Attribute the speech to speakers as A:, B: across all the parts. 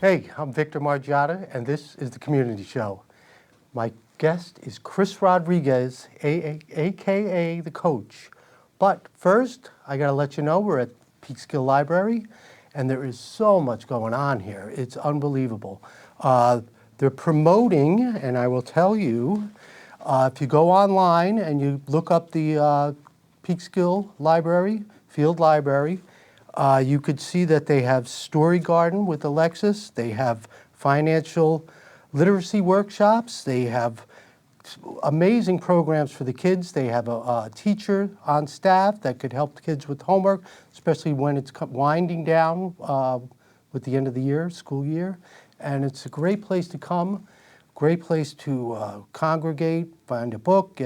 A: Hey, I'm Victor Margiotta, and this is the Community Show. My guest is Chris Rodriguez, a.k.a. the Coach. But first, I got to let you know we're at Peekskill Library, and there is so much going on here. It's unbelievable. They're promoting, and I will tell you, if you go online and you look up the Peekskill Library, Field Library, you could see that they have Story Garden with Alexis. They have financial literacy workshops. They have amazing programs for the kids. They have a teacher on staff that could help the kids with homework, especially when it's winding down with the end of the year, school year. And it's a great place to come, great place to congregate, find a book,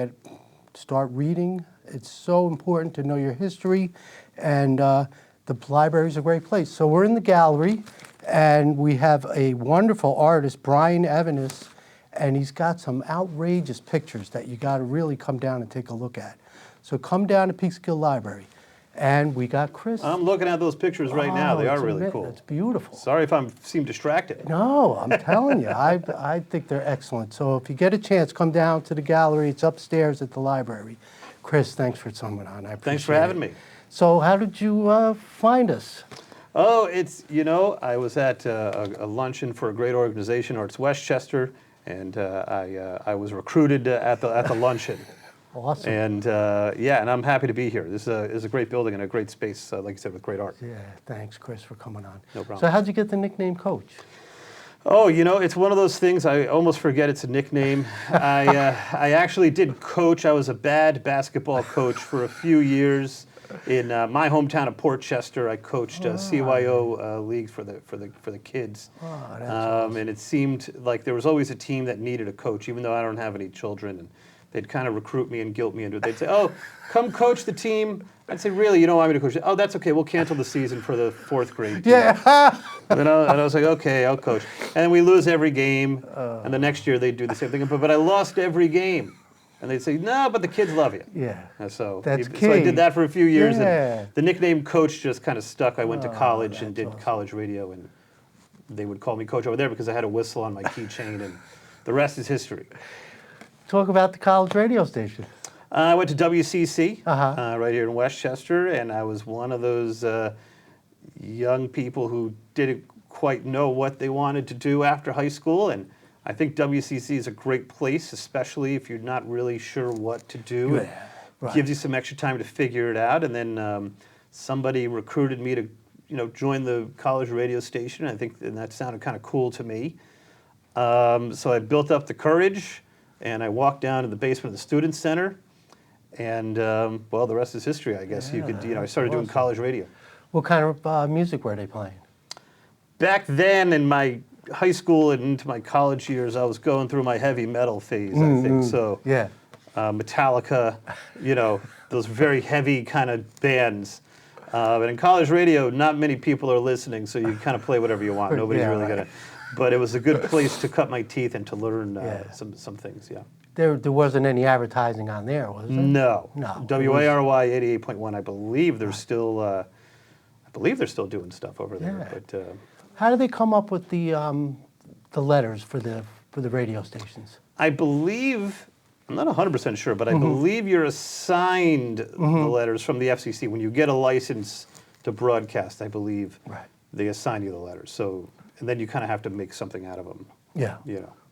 A: start reading. It's so important to know your history, and the library is a great place. So we're in the gallery, and we have a wonderful artist, Brian Evans, and he's got some outrageous pictures that you got to really come down and take a look at. So come down to Peekskill Library. And we got Chris.
B: I'm looking at those pictures right now. They are really cool.
A: It's beautiful.
B: Sorry if I seem distracted.
A: No, I'm telling you, I think they're excellent. So if you get a chance, come down to the gallery. It's upstairs at the library. Chris, thanks for coming on. I appreciate it.
B: Thanks for having me.
A: So how did you find us?
B: Oh, I was at a luncheon for a great organization, Arts Westchester, and I was recruited at the luncheon.
A: Awesome.
B: And and I'm happy to be here. This is a great building and a great space, like you said, with great art.
A: Yeah, thanks, Chris, for coming on.
B: No problem.
A: So how'd you get the nickname Coach?
B: Oh, it's one of those things, I almost forget it's a nickname. I actually did coach. I was a bad basketball coach for a few years. In my hometown of Port Chester, I coached CYO leagues for the kids.
A: Oh, that's awesome.
B: And it seemed like there was always a team that needed a coach, even though I don't have any children. And they'd kind of recruit me and guilt me into it. They'd say, "Oh, come coach the team." I'd say, "Really? You don't want me to coach?" "Oh, that's okay. We'll cancel the season for the fourth grade team."
A: Yeah.
B: And I was like, "Okay, I'll coach." And we lose every game. And the next year they'd do the same thing. But I lost every game. And they'd say, "No, but the kids love you."
A: Yeah.
B: And so
A: That's key.
B: So I did that for a few years.
A: Yeah.
B: And the nickname Coach just kind of stuck. I went to college and did
A: awesome.
B: college radio, and they would call me Coach over there because I had a whistle on my keychain, and the rest is history.
A: Talk about the college radio station.
B: I went to WCC
A: Uh-huh.
B: right here in Westchester, and I was one of those young people who didn't quite know what they wanted to do after high school. And I think WCC is a great place, especially if you're not really sure what to do.
A: Yeah,
B: It
A: right.
B: gives you some extra time to figure it out. And then somebody recruited me to, join the college radio station. And that sounded kind of cool to me. So I built up the courage, and I walked down to the basement of the Student Center. And the rest is history, I guess. I started doing college radio.
A: What kind of music were they playing?
B: Back then, in my high school and into my college years, I was going through my heavy metal phase, I think. So
A: Yeah.
B: Metallica, those very heavy kind of bands. But in college radio, not many people are listening, so you kind of play whatever you want. Nobody's
A: Yeah,
B: really
A: right.
B: going to. But it was a good place to cut my teeth and to learn some things, yeah.
A: There wasn't any advertising on there, was there?
B: No.
A: No.
B: WARY 88.1, I believe they're still doing stuff over there.
A: Yeah.
B: But
A: How did they come up with the letters for the radio stations?
B: I believe, I'm not 100% sure, but I believe you're assigned the letters from the FCC. When you get a license to broadcast, I believe they assign you the letters. So, and then you kind of have to make something out of them.
A: Yeah.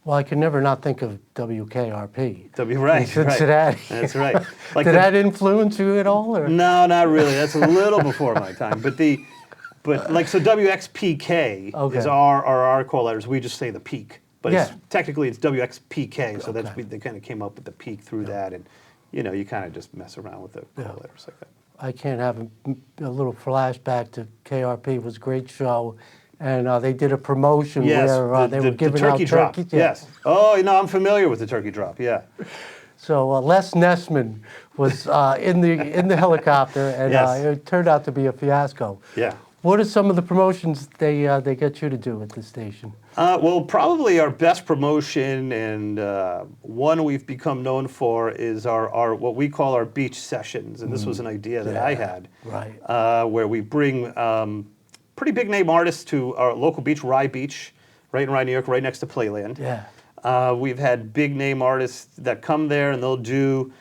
B: Well,
A: I can never not think of WKRP.
B: Right,
A: Cincinnati.
B: That's right.
A: Did that influence you at all? Or?
B: No, not really. That's a little before my time. But so WXPK is our call letters. We just say the peak. But technically it's WXPK, so they kind of came up with the peak through that, and you kind of just mess around with the call letters like that.
A: I can't have a little flashback to KRP. It was a great show, and they did a promotion where they were giving out turkeys.
B: Yes. Oh, I'm familiar with the turkey drop. Yeah.
A: So Les Nessman was in the helicopter, and it turned out to be a fiasco.
B: Yeah.
A: What are some of the promotions they get you to do at the station?
B: Well, probably our best promotion, and one we've become known for, is our what we call our beach sessions. And this was an idea that I had,
A: right?
B: Where we bring pretty big name artists to our local beach, Rye Beach, right in Rye, New York, right next to Playland.
A: Yeah.
B: We've had big name artists that come there and they'll do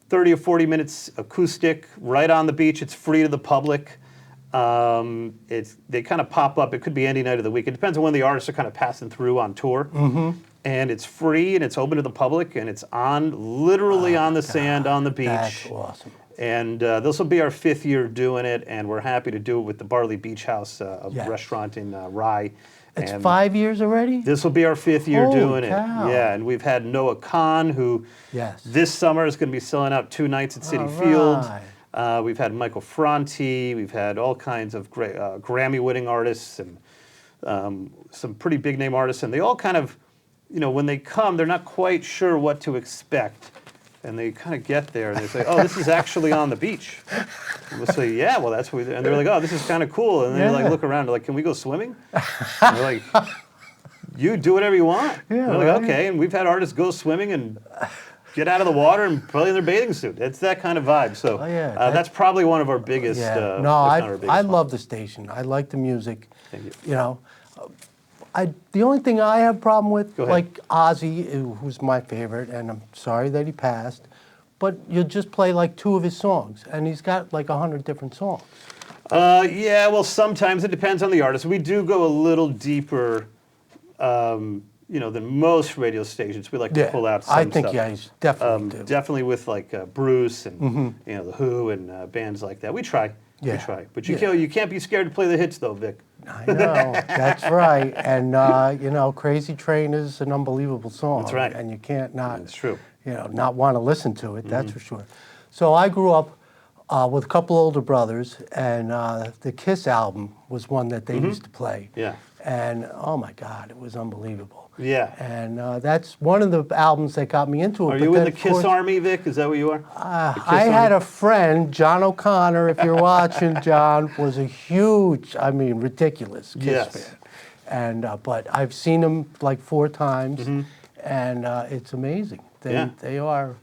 B: 30 or 40 minutes acoustic right on the beach. It's free to the public. They kind of pop up. It could be any night of the week. It depends on when the artists are kind of passing through on tour. And it's free and it's open to the public and it's literally on the sand on the beach.
A: That's awesome.
B: And this will be our 5th year doing it, and we're happy to do it with the Barley Beach House, a
A: Yes.
B: restaurant in Rye.
A: It's
B: And
A: 5 years already?
B: this will be our 5th year
A: Holy
B: doing
A: cow.
B: it. Yeah, and we've had Noah Khan, who
A: Yes.
B: this summer is going to be selling out 2 nights at City
A: All
B: Field.
A: right.
B: We've had Michael Franti. We've had all kinds of great Grammy-winning artists and some pretty big-name artists. And they all kind of, when they come, they're not quite sure what to expect. And they kind of get there and they say, oh, this is actually on the beach. And we'll say, yeah, well, that's what we do. And they're like, oh, this is kind of cool. And they like look around, they're like, can we go swimming? And they're like, you do whatever you want.
A: Yeah,
B: and they're like,
A: right.
B: okay. And we've had artists go swimming and get out of the water and play in their bathing suit. It's that kind of vibe. So
A: Oh, yeah,
B: that's probably one of our biggest.
A: Yeah.
B: if
A: No,
B: not our biggest
A: I
B: ones.
A: love the station. I like the music.
B: Thank you.
A: You know, the only thing I have a problem with,
B: Go ahead.
A: like Ozzy, who's my favorite, and I'm sorry that he passed, but you'll just play like 2 of his songs, and he's got like 100 different songs.
B: Yeah, well, sometimes it depends on the artist. We do go a little deeper, than most radio stations. We like to pull out some
A: I think
B: stuff.
A: yeah, he's definitely do.
B: Definitely with like Bruce and the Who and bands like that. We try. We
A: Yeah.
B: try. But you can't be scared to play the hits though, Vic.
A: I know, that's right. And, Crazy Train is an unbelievable song.
B: That's right.
A: And you can't not,
B: That's true.
A: not want to listen to it, that's for sure. So I grew up with a couple older brothers, and the Kiss album was one that they used to play.
B: Yeah.
A: And, oh my God, it was unbelievable.
B: Yeah.
A: And that's one of the albums that got me into it.
B: Are
A: but
B: you
A: then,
B: in the
A: of
B: Kiss
A: course,
B: Army, Vic? Is that what you are?
A: I had a friend, John O'Connor, if you're watching, John, was a huge, ridiculous Kiss
B: Yes.
A: fan. And but I've seen him like 4 times, and it's amazing.
B: Yeah.
A: They are,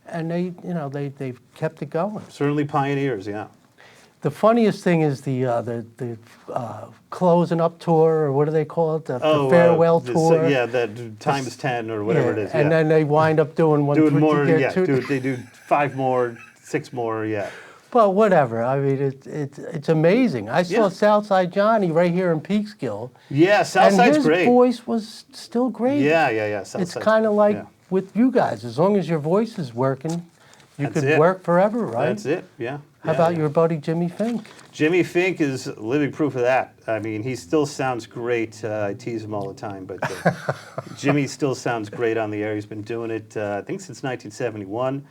A: and they've kept it going.
B: Certainly pioneers, yeah.
A: The funniest thing is the closing up tour, or what do they call it? The farewell tour.
B: Yeah, that times 10 or whatever it is.
A: And
B: yeah.
A: then they wind up doing one.
B: Doing more, yeah.
A: Two.
B: They do 5 more, 6 more, yeah.
A: But whatever. It's amazing. I saw
B: Yeah.
A: Southside Johnny right here in Peekskill.
B: Yeah, Southside's
A: and his
B: great.
A: voice was still great.
B: Yeah.
A: It's
B: Southside's-
A: kind of like
B: yeah.
A: with you guys. As long as your voice is working, you
B: That's
A: could
B: it.
A: work forever, right?
B: That's it, yeah.
A: How about your buddy Jimmy Fink?
B: Jimmy Fink is living proof of that. I mean, he still sounds great. I tease him all the time, but Jimmy still sounds great on the air. He's been doing it, I think, since 1971.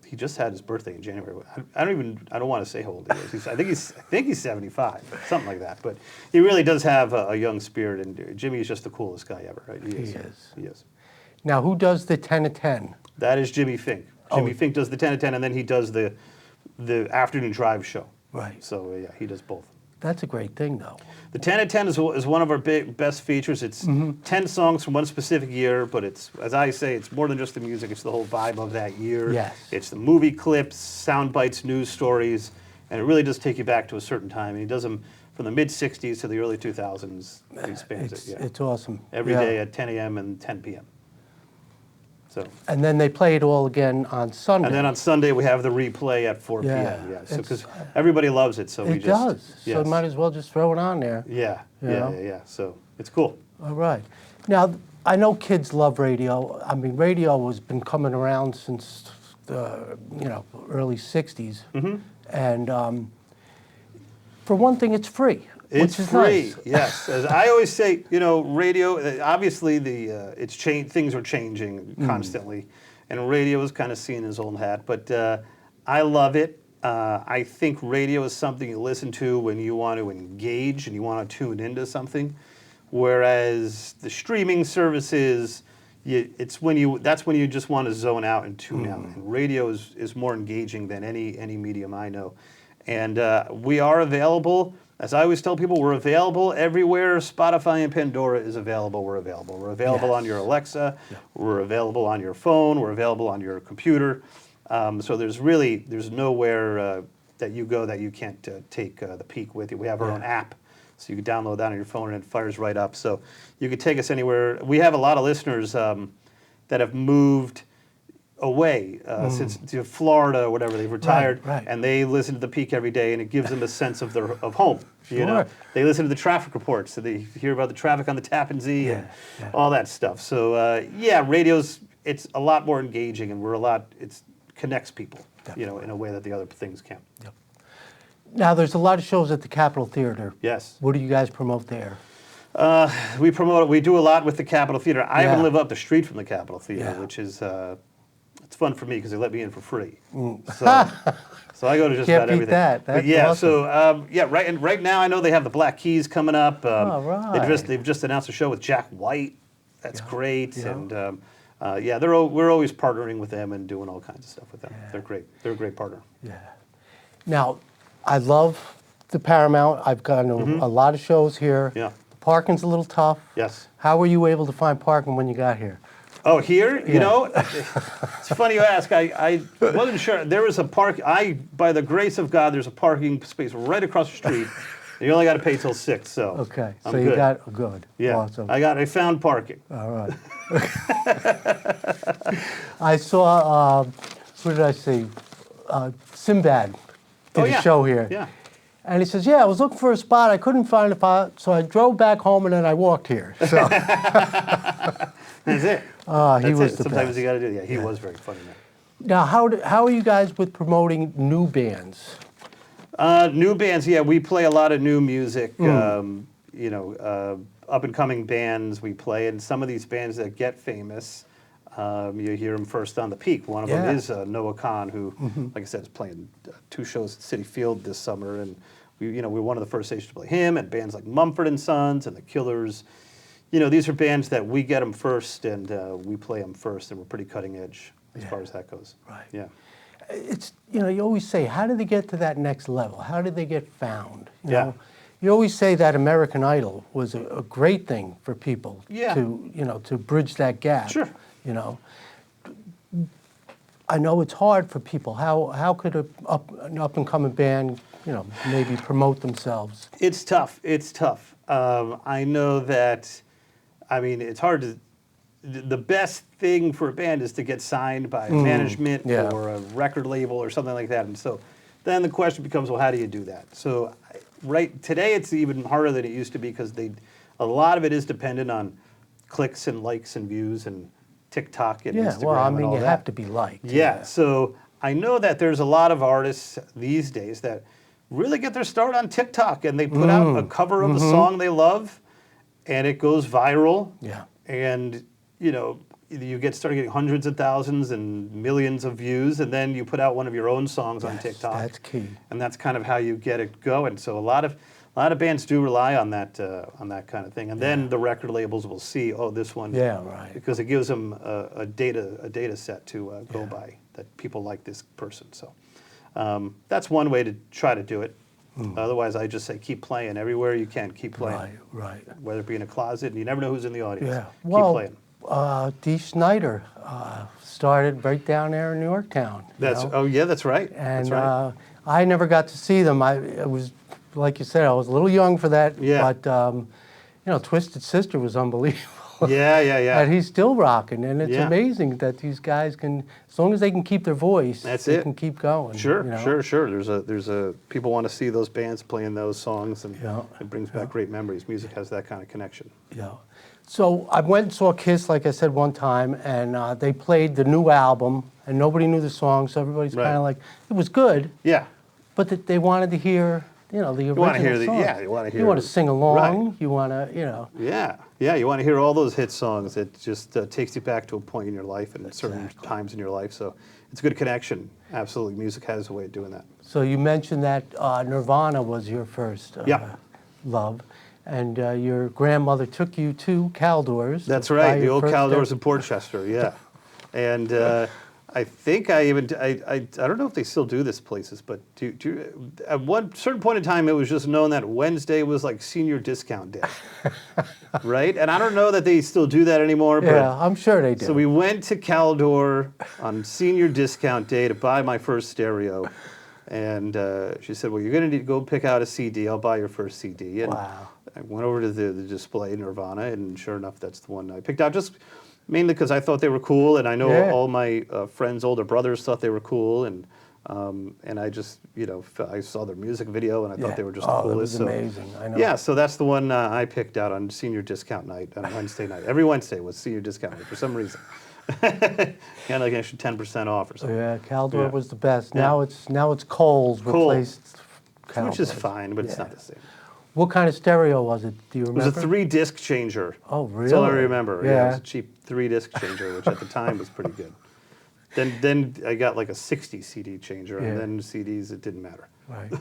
B: He just had his birthday in January. I don't want to say how old he is. I think he's 75, something like that. But he really does have a young spirit, and Jimmy is just the coolest guy ever, right?
A: He is.
B: He is.
A: Now, who does the 10 to 10?
B: That is Jimmy Fink. Jimmy Fink does the 10 to 10, and then he does the afternoon drive show.
A: Right.
B: So, yeah, he does both.
A: That's a great thing, though.
B: The 10 to 10 is one of our best features. It's 10 songs from one specific year, but it's, as I say, it's more than just the music. It's the whole vibe of that year.
A: Yes.
B: It's the movie clips, sound bites, news stories, and it really does take you back to a certain time. And he does them from the mid-'60s to the early 2000s. He spans it, yeah.
A: It's awesome.
B: Every
A: Yeah.
B: day at 10 a.m. and 10 p.m. So.
A: And then they play it all again on Sunday.
B: And then on Sunday we have the replay at 4 p.m. Yeah, so because everybody loves it, so we
A: It
B: just
A: does.
B: yes.
A: So might as well just throw it on there.
B: Yeah,
A: know?
B: yeah. So it's cool.
A: All right. Now, I know kids love radio. I mean, radio has been coming around since the early 60s. And for one thing, it's free.
B: It's
A: which is
B: free,
A: nice.
B: yes. As I always say, radio. Obviously, it's things are changing constantly, and radio is kind of seen as old hat. But I love it. I think radio is something you listen to when you want to engage and you want to tune into something, whereas the streaming services, that's when you just want to zone out and tune out. And radio is more engaging than any medium I know, and we are available. As I always tell people, we're available everywhere. Spotify and Pandora is available. We're available. We're available on your Alexa. Yeah. We're available on your phone. We're available on your computer. So there's nowhere that you go that you can't take the peak with you. We have our own app. So you can download that on your phone and it fires right up. So you could take us anywhere. We have a lot of listeners that have moved away since to Florida or whatever. They've retired,
A: right.
B: and they listen to the Peak every day, and it gives them a sense of home. You know,
A: Sure.
B: they listen to the traffic reports, so they hear about the traffic on the Tappan Zee and all that stuff. So yeah, radio's it's a lot more engaging, and it connects people, you know, in a way that the other things can't.
A: Yep. Now, there's a lot of shows at the Capitol Theater.
B: Yes.
A: What do you guys promote there?
B: We do a lot with the Capitol Theater. I
A: Yeah.
B: even live up the street from the Capitol Theater,
A: Yeah.
B: which is it's fun for me because they let me in for free. So I go to just
A: Can't
B: about
A: beat
B: everything.
A: that.
B: But
A: That's
B: yeah,
A: awesome.
B: so right now I know they have the Black Keys coming up.
A: right.
B: They've just announced a show with Jack White. That's great.
A: Yeah.
B: And we're always partnering with them and doing all kinds of stuff with them. They're great. They're a great partner.
A: Yeah. Now, I love the Paramount. I've gone to a lot of shows here.
B: Yeah.
A: Parking's a little tough.
B: Yes.
A: How were you able to find parking when you got here?
B: Oh, here? You
A: Yeah.
B: know, it's funny you ask. I wasn't sure. There was a by the grace of God, there's a parking space right across the street. You only got to pay till 6, so
A: Okay,
B: I'm
A: so you
B: good.
A: got good.
B: Yeah,
A: Awesome.
B: I found parking.
A: All right. I saw, what did I see? Sinbad did a show here.
B: Yeah.
A: And he says, yeah, I was looking for a spot. I couldn't find a spot, so I drove back home and then I walked here. So
B: That's it.
A: he
B: That's
A: was
B: it.
A: the
B: Sometimes
A: best.
B: you got to do that. He was very funny, man.
A: Now, how are you guys with promoting new bands?
B: New bands, yeah, we play a lot of new music.
A: Hmm.
B: Up and coming bands we play, and some of these bands that get famous, you hear them first on the Peak. One of them
A: Yeah.
B: is Noah Kahn, who, like I said, is playing 2 shows at Citi Field this summer, and we're one of the first stations to play him, and bands like Mumford and Sons and the Killers. You know, these are bands that we get them first, and we play them first, and we're pretty cutting edge as far as that goes.
A: Right.
B: Yeah.
A: It's, you always say, how did they get to that next level? How did they get found? You
B: Yeah.
A: know? You always say that American Idol was a great thing for people
B: Yeah.
A: to bridge that gap.
B: Sure.
A: You know, I know it's hard for people. How could an up and coming band, maybe promote themselves?
B: It's tough. It's tough. I know that. I mean, it's hard to. The best thing for a band is to get signed by management
A: yeah.
B: or a record label or something like that. And so, then the question becomes, well, how do you do that? So, right today, it's even harder than it used to be because a lot of it is dependent on clicks and likes and views and TikTok and
A: Yeah,
B: Instagram
A: well, I
B: and
A: mean,
B: all
A: you
B: that.
A: have to be liked.
B: Yeah, so I know that there's a lot of artists these days that really get their start on TikTok and they put out a cover of a song they love and it goes viral.
A: Yeah.
B: And, you start getting hundreds of thousands and millions of views and then you put out one of your own songs on
A: Yes,
B: TikTok.
A: that's key.
B: And that's kind of how you get it going. So a lot of bands do rely on that kind of thing. And then the record labels will see, oh, this one.
A: Yeah, right.
B: Because it gives them a data set to go by that people like this person. So that's one way to try to do it. Otherwise, I just say keep playing everywhere you can. Keep playing,
A: Right.
B: whether it be in a closet, and you never know who's in the audience.
A: Yeah.
B: Keep
A: Well,
B: playing.
A: Dee Snider started right down there in Yorktown.
B: Oh yeah, that's right.
A: And
B: that's right.
A: I never got to see them. I was, like you said, I was a little young for that.
B: Yeah.
A: But Twisted Sister was unbelievable.
B: Yeah.
A: And he's still rocking, and it's
B: Yeah.
A: amazing that these guys can, as long as they can keep their voice,
B: That's
A: they
B: it.
A: can keep going.
B: Sure.
A: you know?
B: There's a people want to see those bands playing those songs, and
A: Yeah,
B: it brings back great memories. Music has that kind of connection.
A: Yeah. So I went and saw Kiss, like I said, one time, and they played the new album, and nobody knew the song, so everybody's
B: Right.
A: kind of like, it was good,
B: Yeah.
A: but they wanted to hear, the original
B: wanna hear
A: song.
B: you wanna hear.
A: You want to sing along.
B: Right.
A: You want to,
B: Yeah. You want to hear all those hit songs. It just takes you back to a point in your life and certain
A: Exactly.
B: times in your life. So it's a good connection. Absolutely, music has a way of doing that.
A: So you mentioned that Nirvana was your first
B: Yeah.
A: love, and your grandmother took you to Caldors.
B: That's
A: to buy
B: right, the
A: your
B: old
A: first
B: Caldors in Portchester. Yeah, and I think I don't know if they still do this places, but at one certain point in time, it was just known that Wednesday was like senior discount day, right? And I don't know that they still do that anymore. But
A: Yeah, I'm sure they do.
B: So we went to Caldor on senior discount day to buy my first stereo, And she said, well, you're going to need to go pick out a CD. I'll buy your first CD. And
A: Wow.
B: I went over to the display, Nirvana, and sure enough, that's the one I picked out, just mainly because I thought they were cool, and I know
A: Yeah.
B: all my friends' older brothers thought they were cool, and I just, I saw their music video, and I thought they were just the
A: Oh,
B: coolest.
A: it was amazing. I know.
B: Yeah, so that's the one I picked out on senior discount night, on Wednesday night. Every Wednesday was senior discount night for some reason. Got like an extra 10% off or something.
A: Yeah, Caldor
B: Yeah.
A: was the best.
B: Yeah.
A: Now it's Coles replaced Caldor.
B: Which is fine, but it's
A: Yeah.
B: not the same.
A: What kind of stereo was it? Do you
B: It
A: remember?
B: was a 3-disc changer.
A: Oh, really?
B: That's all I remember. Yeah, it
A: Yeah.
B: was a cheap 3-disc changer, which at the time was pretty good. Then I got like a 60 CD changer,
A: Yeah.
B: and then CDs, it didn't matter.
A: Right.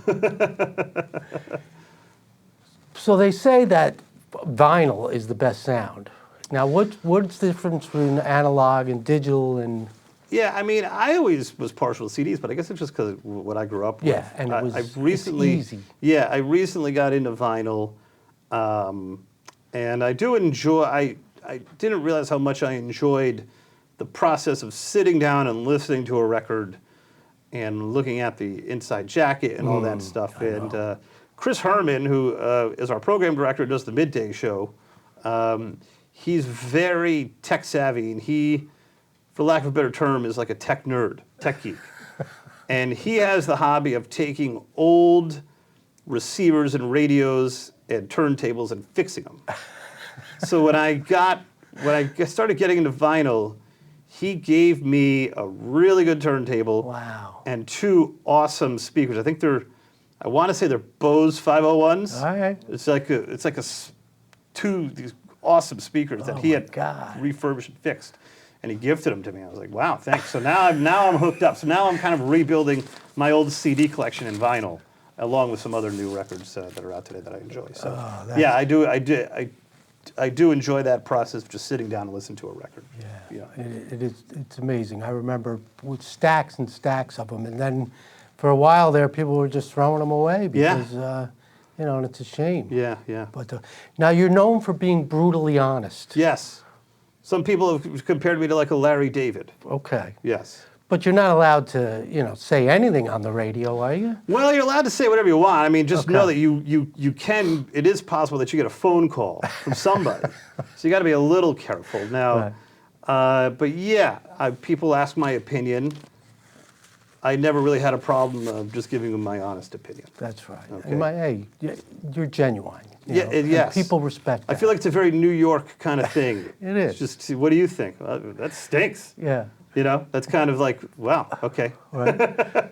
A: So they say that vinyl is the best sound. Now, what's the difference between analog and digital and?
B: Yeah, I mean, I always was partial to CDs, but I guess it's just because of what I grew up with.
A: Yeah, and it was-
B: I've recently,
A: it's easy.
B: Yeah, I recently got into vinyl, and I do enjoy. I didn't realize how much I enjoyed the process of sitting down and listening to a record, and looking at the inside jacket and all that stuff. And Chris Herman, who is our program director, does the midday show. He's very tech savvy, and he, for lack of a better term, is like a tech nerd, tech geek. And he has the hobby of taking old receivers and radios and turntables and fixing them. So when I started getting into vinyl, he gave me a really good turntable.
A: Wow.
B: And 2 awesome speakers. I want to say they're Bose 501s.
A: All right.
B: It's like these awesome speakers that
A: Oh
B: he
A: my
B: had
A: God.
B: refurbished and fixed, and he gifted them to me. I was like, wow, thanks. So now I'm hooked up. So now I'm kind of rebuilding my old CD collection in vinyl, along with some other new records that are out today that I enjoy. So yeah, I do enjoy that process of just sitting down and listening to a record.
A: Yeah, it's amazing. I remember with stacks and stacks of them, and then for a while there, people were just throwing them away because, and it's a shame.
B: Yeah, yeah.
A: But now you're known for being brutally honest.
B: Yes. Some people have compared me to like a Larry David.
A: Okay.
B: Yes.
A: But you're not allowed to, say anything on the radio, are you?
B: Well, you're allowed to say whatever you want. I mean, just know
A: Okay.
B: that you can, it is possible that you get a phone call from somebody. So you got to be a little careful. Now, but yeah, people ask my opinion. I never really had a problem of just giving them my honest opinion.
A: That's right.
B: Okay.
A: And you're genuine.
B: Yeah,
A: and
B: yes.
A: people respect that.
B: I feel like it's a very New York kind of thing.
A: It is.
B: It's just, what do you think? Well, that stinks.
A: Yeah.
B: That's kind of like, wow, okay.
A: Right.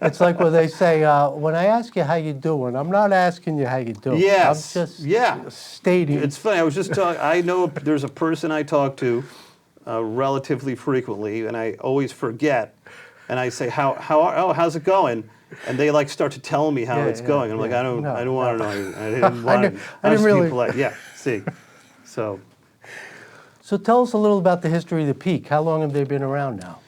A: It's like when they say, when I ask you how you doing, I'm not asking you how you doing.
B: Yes.
A: I'm just
B: Yeah.
A: stating.
B: It's funny. I was just talking. I know there's a person I talk to relatively frequently, and I always forget. And I say, how's it going? And they like start to tell me how it's going. I'm like, I don't want to know. I didn't want to.
A: I didn't really.
B: Be polite. Yeah. See. So
A: tell us a little about the history of the Peak. How long have they been around now?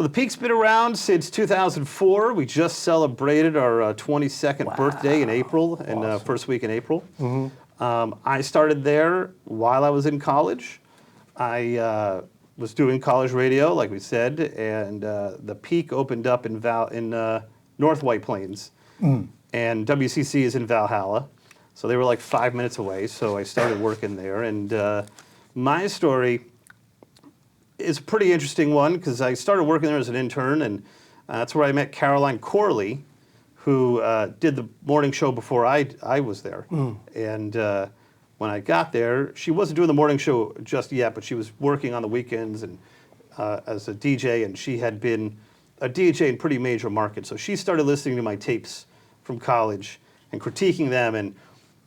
B: the Peak's been around since 2004. We just celebrated our 22nd birthday in April, and first week in April. I started there while I was in college. I was doing college radio, like we said, and the Peak opened up in North White Plains, and WCC is in Valhalla, so they were like 5 minutes away. So I started working there, and my story is a pretty interesting one because I started working there as an intern, and that's where I met Caroline Corley, who did the morning show before I was there. And when I got there, she wasn't doing the morning show just yet, but she was working on the weekends and as a DJ, and she had been a DJ in pretty major markets. So she started listening to my tapes from college and critiquing them, and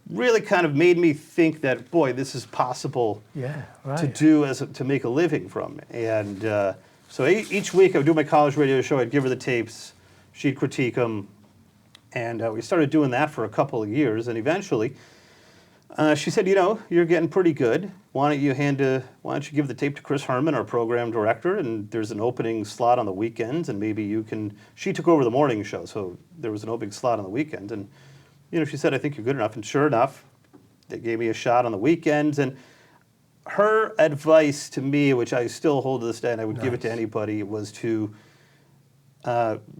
B: really kind of made me think that, boy, this is possible to do to make a living from. And so each week I would do my college radio show, I'd give her the tapes, she'd critique them, and we started doing that for a couple of years, and eventually she said, you're getting pretty good. Why don't you give the tape to Chris Herman, our program director, and there's an opening slot on the weekends, and maybe you can. She took over the morning show, so there was an opening slot on the weekends, and she said, I think you're good enough, and sure enough, they gave me a shot on the weekends, and her advice to me, which I still hold to this day, and I would give it to anybody, was to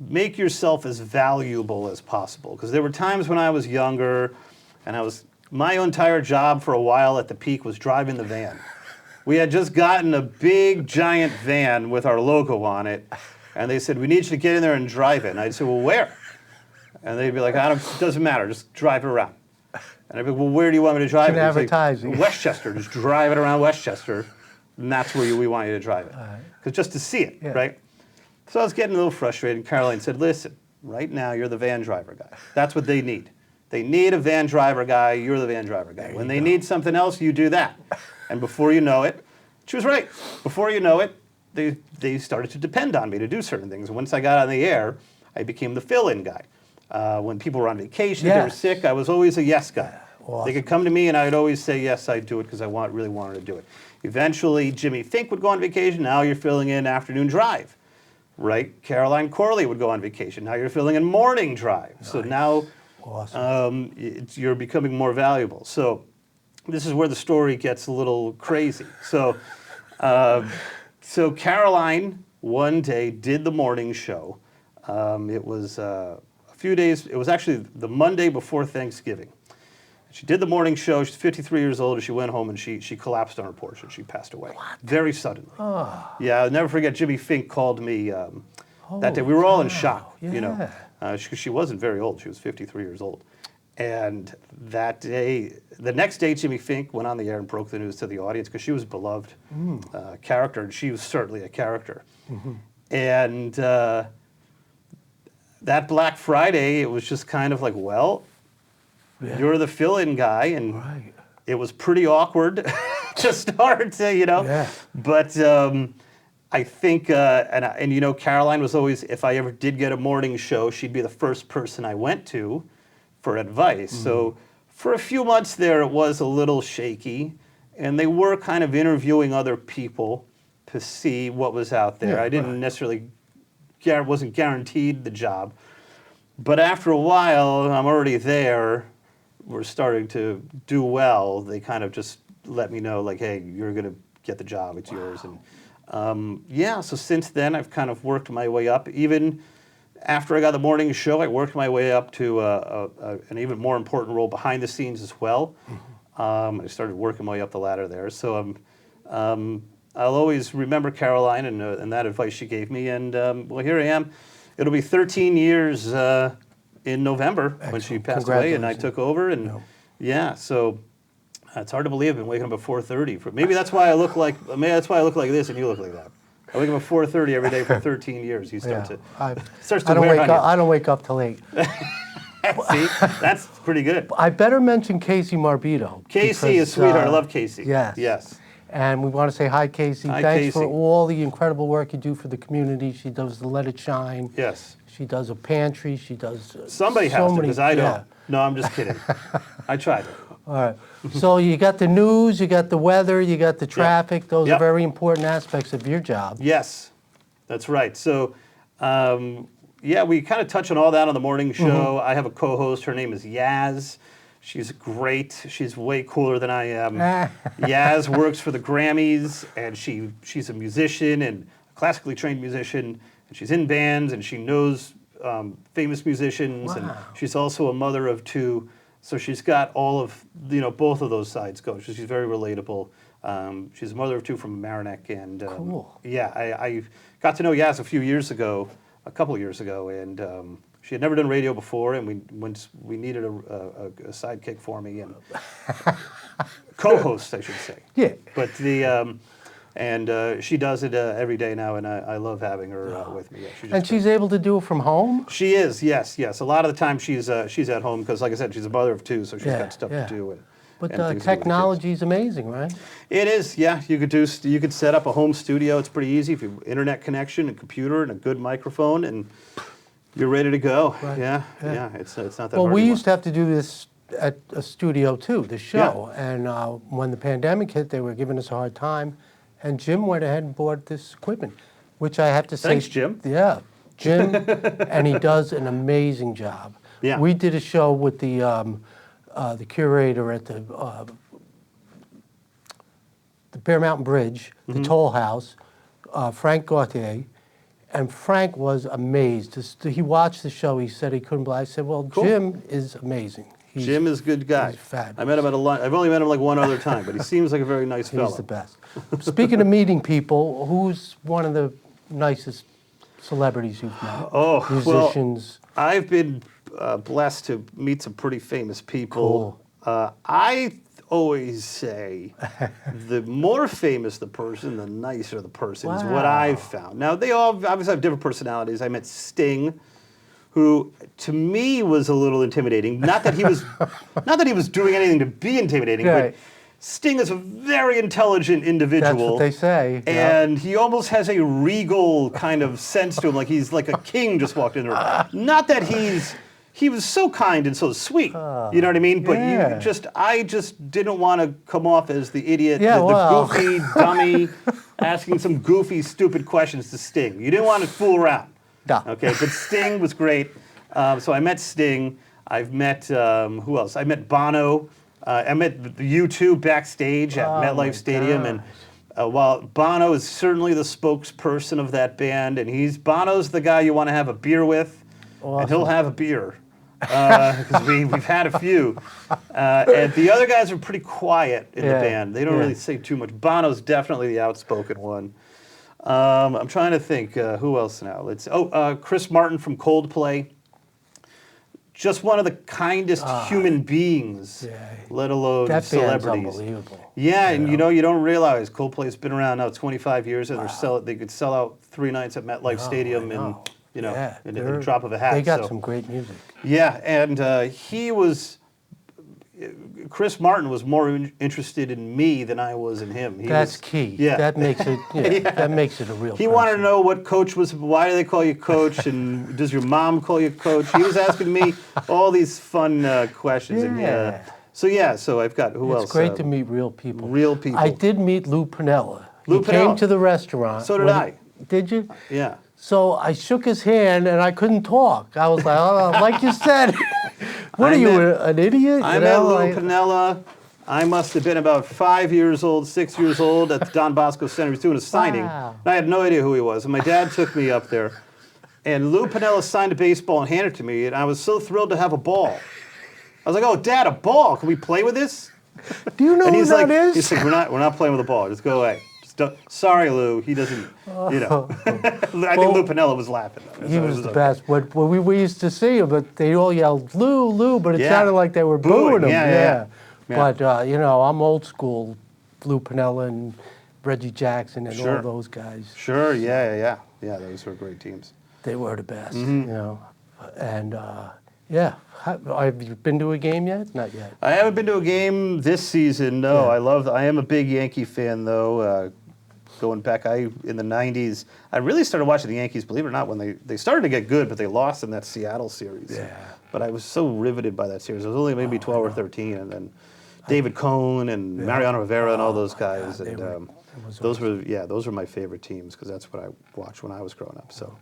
B: make yourself as valuable as possible. Because there were times when I was younger, and my entire job for a while at the Peak was driving the van. We had just gotten a big, giant van with our logo on it, and they said, we need you to get in there and drive it. And I'd say, well, where? And they'd be like, it doesn't matter, just drive it around. And I'd be like, well, where do you want me to drive
A: It's
B: it?
A: an
B: They'd say,
A: advertising.
B: Westchester, just drive it around Westchester, and that's where we want you to drive it. Because just to see it, right? So I was getting a little frustrated, and Caroline said, listen, right now you're the van driver guy. That's what they need. They need a van driver guy, you're the van driver guy. When they need something else, you do that. And before you know it, she was right. Before you know it, they started to depend on me to do certain things. And once I got on the air, I became the fill-in guy. When people were on vacation, they were sick, I was always a yes guy.
A: Awesome.
B: They could come to me and I'd always say yes, I'd do it because I really wanted to do it. Eventually, Jimmy Fink would go on vacation. Now you're filling in afternoon drive, right? Caroline Corley would go on vacation. Now you're filling in morning drive. Nice. So now you're becoming more valuable. So this is where the story gets a little crazy. So, so Caroline one day did the morning show. It was a few days. It was actually the Monday before Thanksgiving. She did the morning show. She's 53 years old, and she went home and she collapsed on her porch and she passed away.
A: What?
B: Very suddenly.
A: Oh.
B: Yeah, I'll never forget. Jimmy Fink called me that day. We were all in shock.
A: Yeah.
B: You know, she wasn't very old. She was 53 years old. And that day, the next day, Jimmy Fink went on the air and broke the news to the audience because she was a beloved character, and she was certainly a character. Mm-hmm. And that Black Friday, it was just kind of like, well, you're the fill-in guy, and it was pretty awkward to start, you know. Yeah. But I think, and you know, Caroline was always, if I ever did get a morning show, she'd be the first person I went to for advice. So for a few months there, it was a little shaky, and they were kind of interviewing other people to see what was out there. I didn't necessarily, wasn't guaranteed the job. But after a while, I'm already there, we're starting to do well. They kind of just let me know, like, hey, you're going to get the job, it's yours. And so since then, I've kind of worked my way up. Even after I got the morning show, I worked my way up to an even more important role behind the scenes as well. I started working my way up the ladder there. So I'll always remember Caroline and that advice she gave me. And well, here I am. It'll be 13 years in November when she passed away, and I took over. And so it's hard to believe I've been waking up at 4:30. Maybe that's why I look like this, and you look like that. I wake up at 4:30 every day for 13 years. You start to starts to wear on you.
A: I don't wake up till 8.
B: See, that's pretty good.
A: I better mention Casey Margiotta.
B: Casey is sweetheart. I love Casey.
A: Yes. And we want to say hi, Casey. Thanks for all the incredible work you do for the community. She does the Let It Shine.
B: Yes.
A: She does a pantry. She does
B: somebody has to, because I don't. No, I'm just kidding. I tried.
A: All right. So you got the news, you got the weather, you got the traffic. Those are very important aspects of your job.
B: Yes, that's right. So, we kind of touch on all that on the morning show. I have a co-host. Her name is Yaz. She's great. She's way cooler than I am. Yaz works for the Grammys, and she's a musician and a classically trained musician. And she's in bands, and she knows famous musicians. Wow. And she's also a mother of 2. So she's got all of, both of those sides going. She's very relatable. She's a mother of 2 from Mamaroneck. And
A: cool.
B: I got to know Yaz a couple years ago, and she had never done radio before, and we needed a sidekick for me, and co-host, I should say. Yeah. But she does it every day now, and I love having her with me. Yeah,
A: she's able to do it from home?
B: She is, yes. A lot of the time she's at home because, like I said, she's a mother of 2, so she's got stuff to do.
A: But technology is amazing, right?
B: It is, yeah. You could set up a home studio. It's pretty easy if you have internet connection, a computer, and a good microphone, and you're ready to go. Right. Yeah. It's not that hard.
A: Well, we used to have to do this at a studio too, the show, and when the pandemic hit, they were giving us a hard time. And Jim went ahead and bought this equipment, which I have to say...
B: Thanks, Jim.
A: Yeah, Jim, and he does an amazing job. Yeah. We did a show with the curator at the Bear Mountain Bridge, the Toll House, Frank Gauthier, And Frank was amazed. He watched the show. He said he couldn't believe. I said, "Well,
B: Cool.
A: Jim is amazing.
B: Jim is a good guy.
A: He's fabulous.
B: I met him at a lunch. I've only met him like one other time, but he seems like a very nice fellow.
A: He's the best." Speaking of meeting people, who's one of the nicest celebrities you've met?
B: Oh,
A: musicians.
B: well, I've been blessed to meet some pretty famous people. I always say the more famous the person, the nicer the person is what I've found. Now, they all obviously have different personalities. I met Sting, who to me was a little intimidating. Not that he was doing anything to be intimidating,
A: Right.
B: but Sting is a very intelligent individual.
A: That's what they say.
B: And he almost has a regal kind of sense to him, like he's like a king just walked in the room. Not that he was so kind and so sweet, you know what I mean? But I just didn't want to come off as the idiot, the goofy dummy, asking some goofy, stupid questions to Sting. You didn't want to fool around.
A: No.
B: Okay, but Sting was great. So I met Sting. I've met, who else? I met Bono. I met the U2 backstage at MetLife Stadium. And while Bono is certainly the spokesperson of that band, and Bono's the guy you want to have a beer with, and he'll have a beer. Because we've had a few. And the other guys are pretty quiet in the band. They don't really say too much. Bono's definitely the outspoken one. I'm trying to think, who else now? Chris Martin from Coldplay. Just one of the kindest human beings, let alone
A: that
B: celebrities.
A: Band's unbelievable.
B: Yeah, and you don't realize Coldplay's been around now 25 years, and they could sell out 3 nights at MetLife Stadium in the drop of a hat.
A: They got some great music.
B: Yeah, and Chris Martin was more interested in me than I was in him.
A: That's key. Yeah. That makes it. That makes it a real.
B: He wanted to know what coach was. Why do they call you coach? And does your mom call you coach? He was asking me all these fun questions. So I've got who else?
A: It's great to meet real people.
B: Real people.
A: I did meet Lou Piniella.
B: Lou
A: He
B: Piniella.
A: came to the restaurant.
B: So did I.
A: Did you?
B: Yeah.
A: So I shook his hand and I couldn't talk. I was like, oh, like you said, what are you, an idiot?
B: I met Lou Piniella. I must have been about 5 years old, 6 years old at the Don Bosco Center. He was doing a signing.
A: Wow.
B: And I had no idea who he was. And my dad took me up there. And Lou Piniella signed a baseball and handed it to me. And I was so thrilled to have a ball. I was like, oh, Dad, a ball. Can we play with this?
A: Do you know who that is?
B: He's like, we're not playing with a ball. Just go away. Sorry, Lou. He doesn't, I think Lou Piniella was laughing.
A: He was the best. We used to see him, but they all yelled, Lou, Lou, but it sounded like they were booing him. Yeah. But, I'm old school, Lou Piniella and Reggie Jackson and all those guys.
B: Sure, yeah. Those were great teams.
A: They were the best, And, have you been to a game yet? Not yet.
B: I haven't been to a game this season, no. I am a big Yankee fan, though. Going back in the 90s, I really started watching the Yankees, believe it or not, when they started to get good, but they lost in that Seattle series. Yeah. But I was so riveted by that series. I was only maybe 12 or 13, and then David Cohn and Mariano Rivera and all those guys. Those were my favorite teams because that's what I watched when I was growing up. So.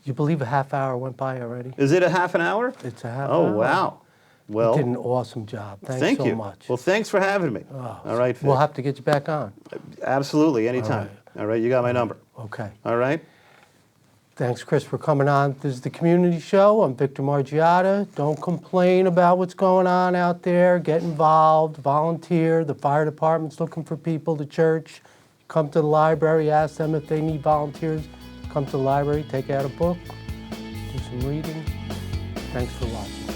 A: You believe a half hour went by already?
B: Is it a half an hour?
A: It's a half hour.
B: Oh, wow. Well,
A: you did an awesome job.
B: Thank you so much. Well, thanks for having me. All right, Vic.
A: We'll have to get you back on.
B: Absolutely, anytime. All right, you got my number.
A: Okay.
B: All right.
A: Thanks, Chris, for coming on. This is the Community Show. I'm Victor Margiotta. Don't complain about what's going on out there. Get involved, volunteer. The fire department's looking for people, the church. Come to the library, ask them if they need volunteers. Come to the library, take out a book, do some reading. Thanks for watching.